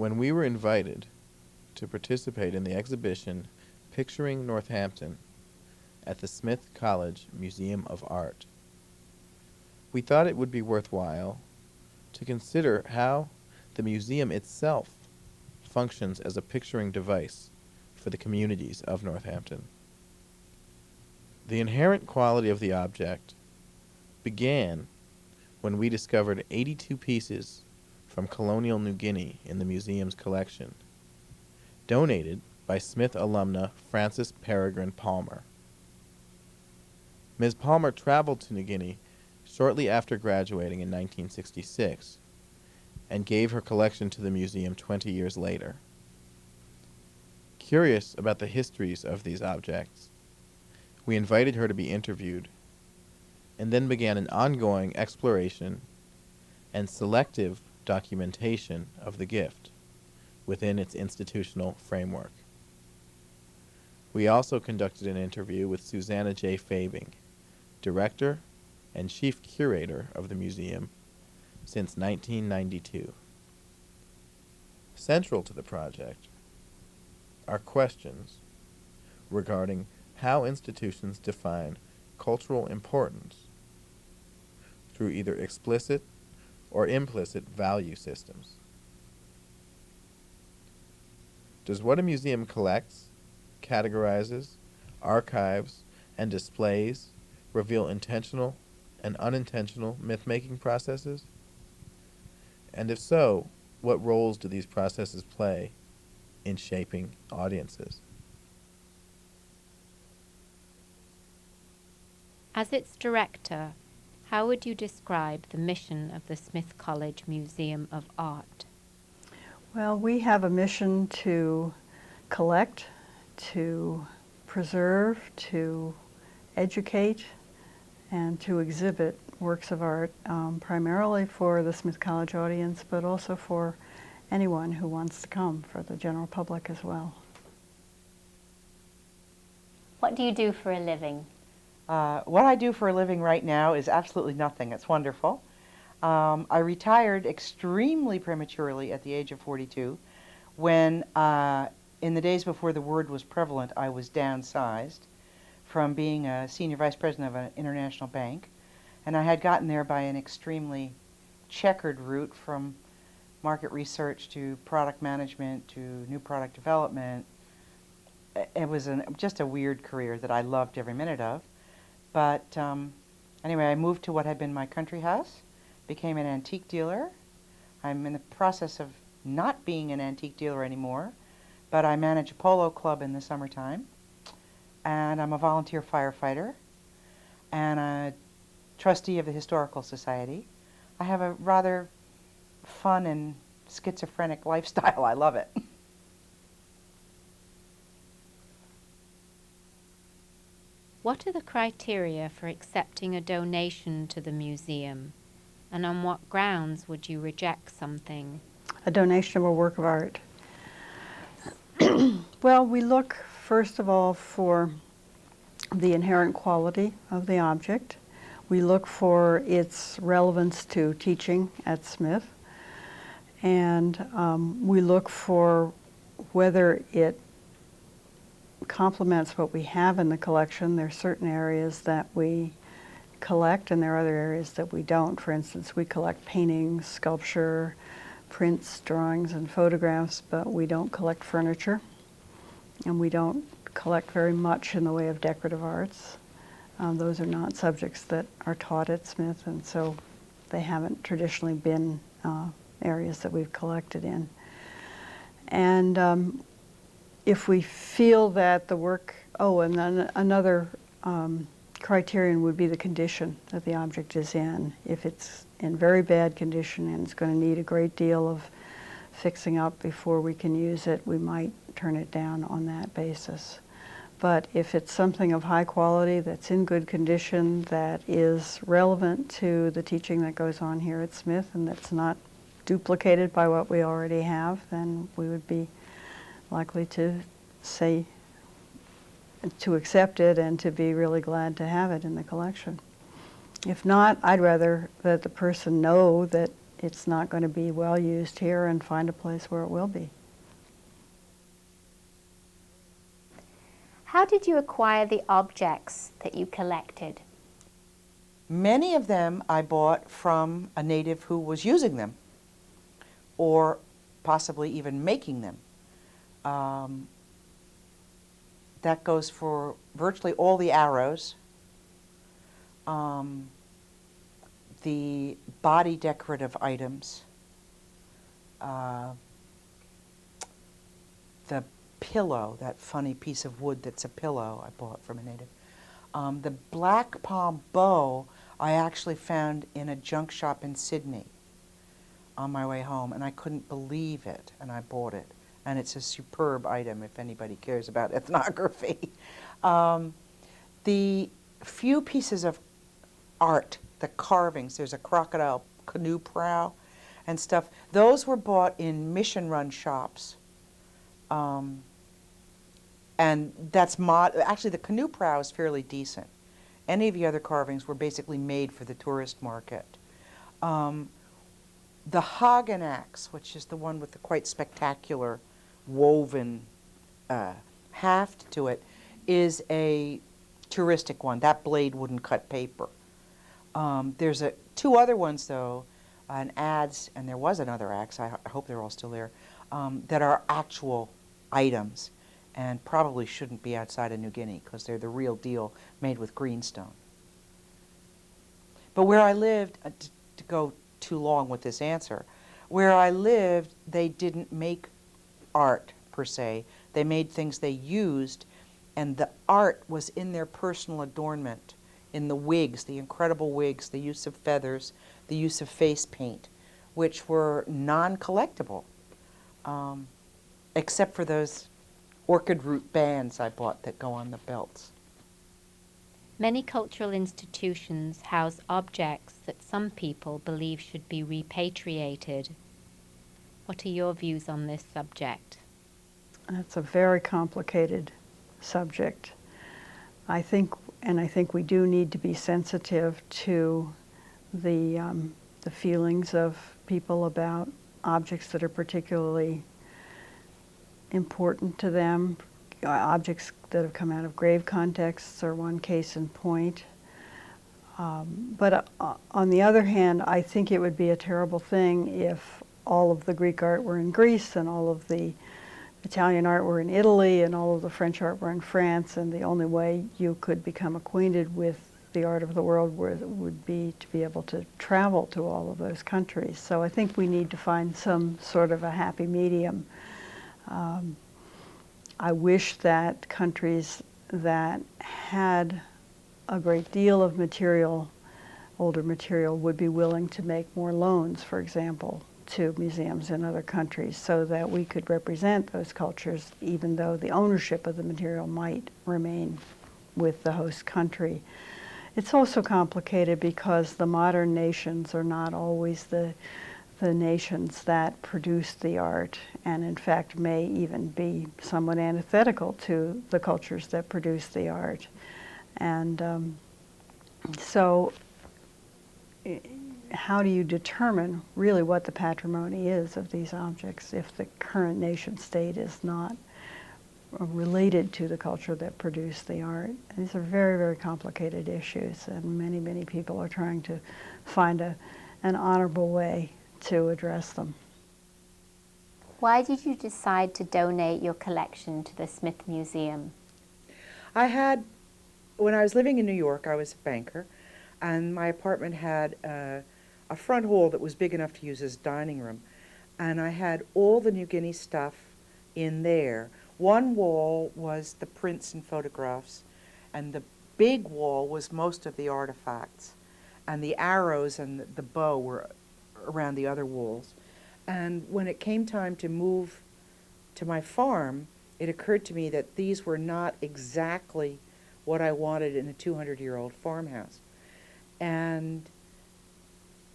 when we were invited to participate in the exhibition Picturing Northampton at the Smith College Museum of Art. We thought it would be worthwhile to consider how the museum itself functions as a picturing device for the communities of Northampton. The inherent quality of the object began when we discovered 82 pieces from colonial New Guinea in the museum's collection, donated by Smith alumna Frances Peregrine Palmer. Ms. Palmer traveled to New Guinea shortly after graduating in 1966 and gave her collection to the museum 20 years later. Curious about the histories of these objects, we invited her to be interviewed and then began an ongoing exploration and selective documentation of the gift within its institutional framework. We also conducted an interview with Susanna J. Fabing, director and chief curator of the museum since 1992. Central to the project are questions regarding how institutions define cultural importance through either explicit or implicit value systems. Does what a museum collects, categorizes, archives, and displays reveal intentional and unintentional myth-making processes? And if so, what roles do these processes play in shaping audiences? As its director, how would you describe the mission of the Smith College Museum of Art? Well, we have a mission to collect, to preserve, to educate, and to exhibit works of art, primarily for the Smith College audience, but also for anyone who wants to come, for the general public as well. What do you do for a living? What I do for a living right now is absolutely nothing. It's wonderful. I retired extremely prematurely at the age of 42 when, in the days before the word was prevalent, I was downsized from being a senior vice president of an international bank. And I had gotten there by an extremely checkered route from market research to product management to new product development. It was just a weird career that I loved every minute of. But anyway, I moved to what had been my country house, became an antique dealer. I'm in the process of not being an antique dealer anymore, but I manage a polo club in the summertime, and I'm a volunteer firefighter, and a trustee of the Historical Society. I have a rather fun and schizophrenic lifestyle. I love it. What are the criteria for accepting a donation to the museum, and on what grounds would you reject something? A donation of a work of art. Well, we look first of all for the inherent quality of the object. We look for its relevance to teaching at Smith, and we look for whether it complements what we have in the collection. There are certain areas that we collect and there are other areas that we don't. For instance, we collect paintings, sculpture, prints, drawings, and photographs, but we don't collect furniture, and we don't collect very much in the way of decorative arts. Those are not subjects that are taught at Smith, and so they haven't traditionally been areas that we've collected in. And if we feel that the work, and then another criterion would be the condition that the object is in. If it's in very bad condition and it's going to need a great deal of fixing up before we can use it, we might turn it down on that basis. But if it's something of high quality, that's in good condition, that is relevant to the teaching that goes on here at Smith, and that's not duplicated by what we already have, then we would be likely to say, to accept it and to be really glad to have it in the collection. If not, I'd rather that the person know that it's not going to be well used here, and find a place where it will be. How did you acquire the objects that you collected? Many of them I bought from a native who was using them, or possibly even making them. That goes for virtually all the arrows, the body decorative items, the pillow, that funny piece of wood that's a pillow I bought from a native. The black palm bow I actually found in a junk shop in Sydney on my way home, and I couldn't believe it, and I bought it. And it's a superb item if anybody cares about ethnography. The few pieces of art, the carvings, there's a crocodile canoe prow and stuff, those were bought in mission-run shops. And that's actually the canoe prow is fairly decent. Any of the other carvings were basically made for the tourist market. The Hagen axe, which is the one with the quite spectacular woven haft to it, is a touristic one. That blade wouldn't cut paper. There's two other ones, though, an adze, and there was another axe, I hope they're all still there, that are actual items and probably shouldn't be outside of New Guinea because they're the real deal, made with greenstone. But where I lived, to go too long with this answer, where I lived, they didn't make art per se. They made things they used, and the art was in their personal adornment, in the wigs, the incredible wigs, the use of feathers, the use of face paint, which were non-collectible, except for those orchid root bands I bought that go on the belts. Many cultural institutions house objects that some people believe should be repatriated. What are your views on this subject? That's a very complicated subject. I think we do need to be sensitive to the feelings of people about objects that are particularly important to them. Objects that have come out of grave contexts are one case in point. But on the other hand, I think it would be a terrible thing if all of the Greek art were in Greece and all of the Italian art were in Italy and all of the French art were in France, and the only way you could become acquainted with the art of the world would be to be able to travel to all of those countries. So I think we need to find some sort of a happy medium. I wish that countries that had a great deal of material, older material, would be willing to make more loans, for example, to museums in other countries so that we could represent those cultures even though the ownership of the material might remain with the host country. It's also complicated because the modern nations are not always the nations that produce the art, and in fact may even be somewhat antithetical to the cultures that produce the art. And so how do you determine really what the patrimony is of these objects if the current nation state is not related to the culture that produced the art? These are very, very complicated issues, and many, many people are trying to find an honorable way to address them. Why did you decide to donate your collection to the Smith Museum? When I was living in New York, I was a banker, and my apartment had a front hall that was big enough to use as a dining room, and I had all the New Guinea stuff in there. One wall was the prints and photographs, and the big wall was most of the artifacts, and the arrows and the bow were around the other walls. And when it came time to move to my farm, it occurred to me that these were not exactly what I wanted in a 200-year-old farmhouse. And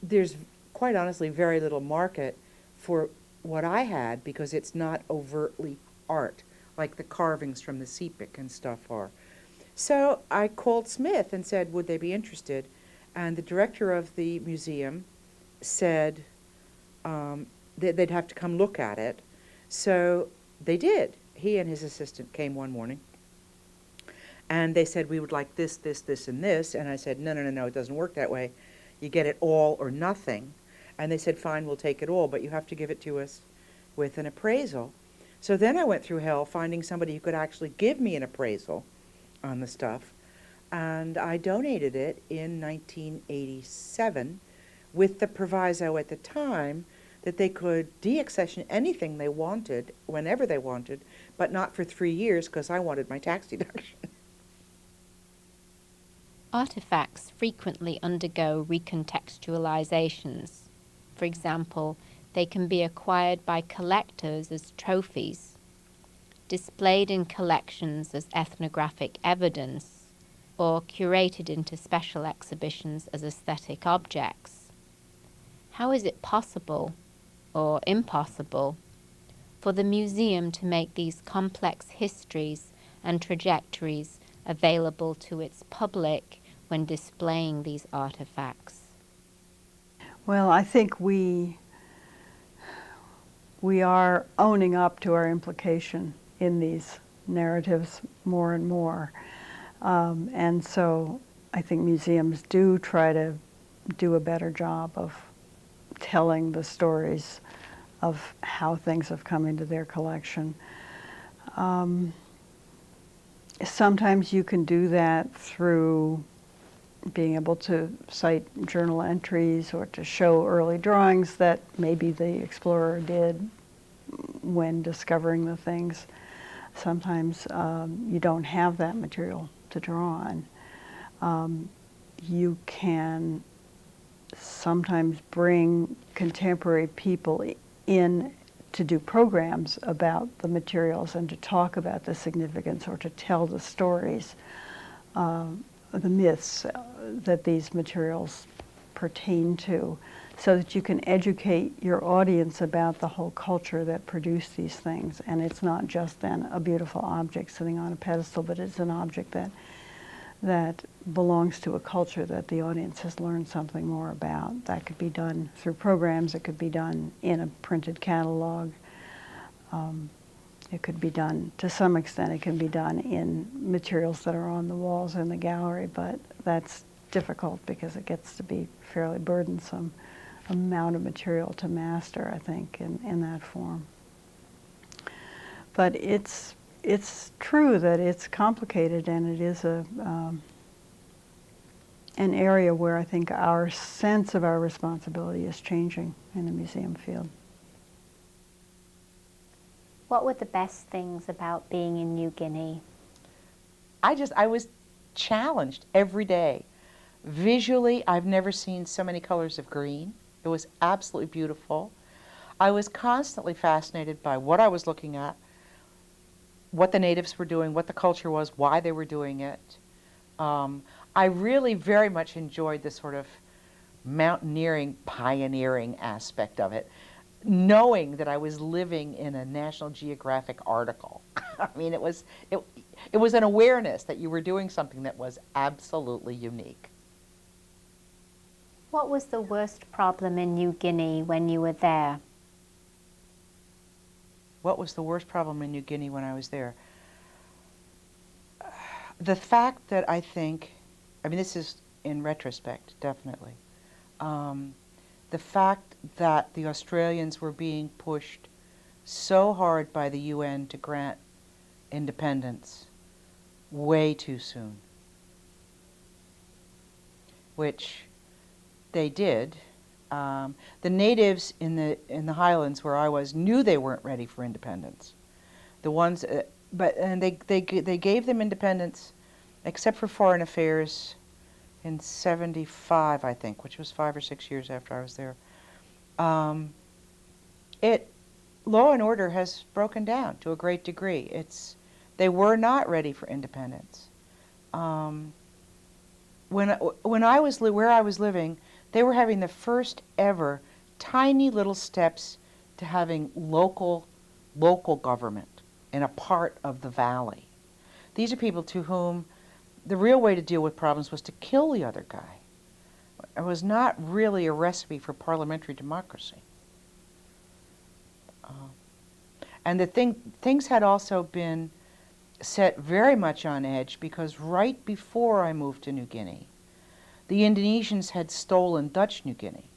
there's, quite honestly, very little market for what I had because it's not overtly art, like the carvings from the Sepik and stuff are. So I called Smith and said, would they be interested? And the director of the museum said, they'd have to come look at it. So they did. He and his assistant came one morning, and they said, we would like this, this, this, and this. And I said, no, no, no, no, it doesn't work that way. You get it all or nothing. And they said, fine, we'll take it all, but you have to give it to us with an appraisal. So then I went through hell finding somebody who could actually give me an appraisal on the stuff. And I donated it in 1987 with the proviso at the time that they could deaccession anything they wanted, whenever they wanted, but not for 3 years because I wanted my tax deduction. Artifacts frequently undergo recontextualizations. For example, they can be acquired by collectors as trophies, displayed in collections as ethnographic evidence, or curated into special exhibitions as aesthetic objects. How is it possible, or impossible, for the museum to make these complex histories and trajectories available to its public when displaying these artifacts? Well, I think we are owning up to our implication in these narratives more and more. And so I think museums do try to do a better job of telling the stories of how things have come into their collection. Sometimes you can do that through being able to cite journal entries or to show early drawings that maybe the explorer did when discovering the things. Sometimes you don't have that material to draw on. You can sometimes bring contemporary people in to do programs about the materials and to talk about the significance or to tell the stories, the myths that these materials pertain to, so that you can educate your audience about the whole culture that produced these things. And it's not just then a beautiful object sitting on a pedestal, but it's an object that belongs to a culture that the audience has learned something more about. That could be done through programs, it could be done in a printed catalog. It could be done, to some extent, it can be done in materials that are on the walls in the gallery, but that's difficult because it gets to be fairly burdensome amount of material to master, I think, in that form. But it's true that it's complicated, and it is an area where I think our sense of our responsibility is changing in the museum field. What were the best things about being in New Guinea? I was challenged every day. Visually, I've never seen so many colors of green. It was absolutely beautiful. I was constantly fascinated by what I was looking at, what the natives were doing, what the culture was, why they were doing it. I really very much enjoyed the sort of mountaineering, pioneering aspect of it, knowing that I was living in a National Geographic article. I mean, it was an awareness that you were doing something that was absolutely unique. What was the worst problem in New Guinea when you were there? What was the worst problem in New Guinea when I was there? The fact that I mean, this is in retrospect, definitely. The fact that the Australians were being pushed so hard by the UN to grant independence way too soon, which they did. The natives in the highlands where I was knew they weren't ready for independence. The ones, they gave them independence, except for foreign affairs, in '75, I think, which was 5 or 6 years after I was there. Law and order has broken down to a great degree. They were not ready for independence. When I was where I was living, they were having the first ever tiny little steps to having local government in a part of the valley. These are people to whom the real way to deal with problems was to kill the other guy. It was not really a recipe for parliamentary democracy. And things had also been set very much on edge because right before I moved to New Guinea, the Indonesians had stolen Dutch New Guinea,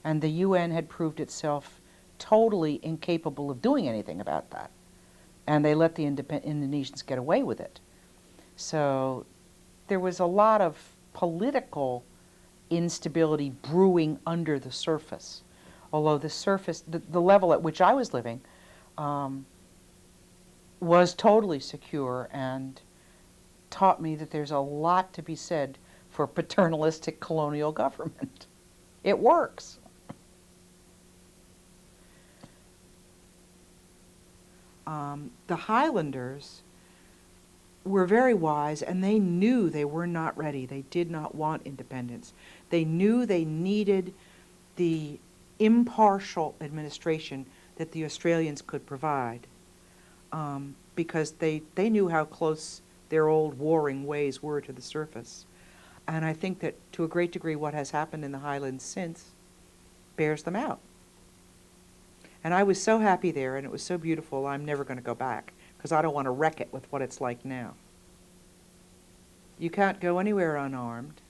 and the UN had proved itself totally incapable of doing anything about that. And they let the Indonesians get away with it. So there was a lot of political instability brewing under the surface. Although the surface, the level at which I was living, was totally secure and taught me that there's a lot to be said for paternalistic colonial government. It works. The Highlanders were very wise, and they knew they were not ready. They did not want independence. They knew they needed the impartial administration that the Australians could provide, because they knew how close their old warring ways were to the surface. And I think that to a great degree what has happened in the Highlands since bears them out. And I was so happy there, and it was so beautiful, I'm never going to go back, because I don't want to wreck it with what it's like now. You can't go anywhere unarmed.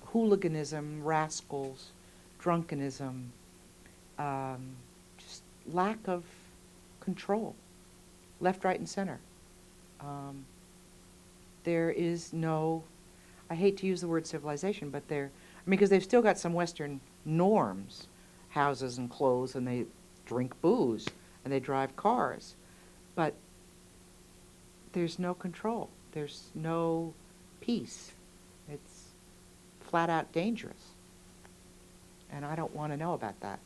Hooliganism, rascals, drunkenism, just lack of control, left, right, and center. There is no, I hate to use the word civilization, but because they've still got some Western norms, houses and clothes, and they drink booze, and they drive cars, but there's no control. There's no peace. It's flat out dangerous. And I don't want to know about that.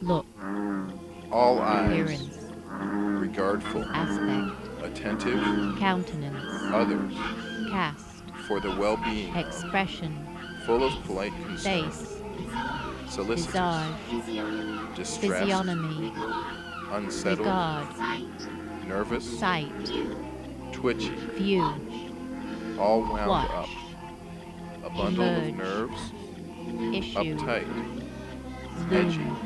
Look, All eyes, appearance, regardful, aspect, attentive, countenance, others, cast, for the well-being of, expression, full of polite concern, face, solicitous, visage, distressed, physiognomy, unsettled, regard, nervous, sight, twitchy, view, all wound watch, up, a bundle emerge, of nerves, issue, uptight, edgy, loom,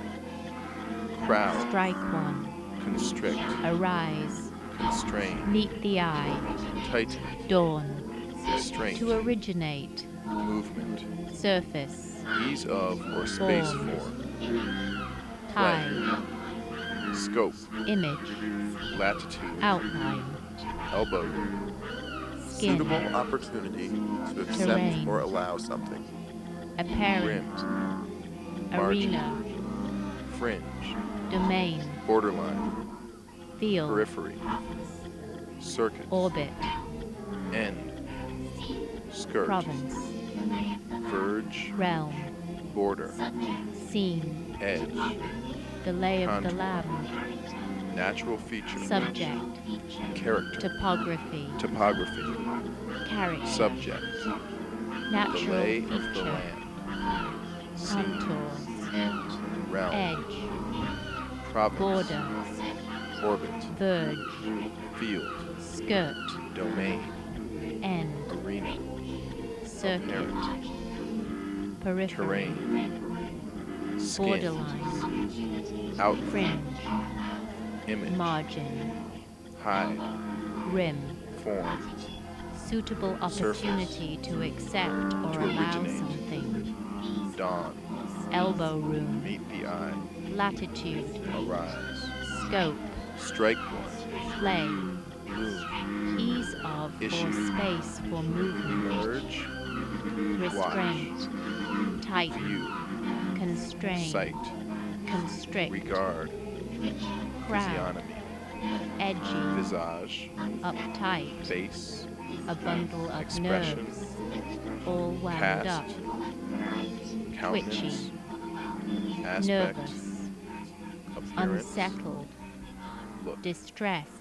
crowd, strike one, constrict, arise, constrain, meet the eye, tighten, dawn, restraint, to originate, movement, surface, ease of or space form, for, high, scope, image, latitude, outline, elbow, skin, suitable opportunity to accept terrain, or allow something, apparent, rim, arena, fringe, domain, borderline, field, periphery, circuit, orbit, end, skirt, province, verge, realm, border, scene, edge, the lay of the Contour. land, natural feature, subject, character, topography, topography, character, subject, the natural lay of the feature, land, scene, contour, realm, edge, province, border, orbit, verge, field, skirt, domain, end, arena, circuit, apparent, periphery, terrain, skin, borderline, outline, fringe, image, margin, hide, rim, form, suitable opportunity to accept or to allow originate. something, dawn, elbow room, meet the eye, latitude, arise, scope, strike one, play, loom, ease of or issue, space for movement, merge, restraint, tighten, view, constrain, sight, constrict, regard, crowd, physiognomy, edgy, visage, uptight, face, a bundle of expression, nerves, all wound cast, up, countenance, twitchy, aspect, nervous, appearance, unsettled, look, distressed,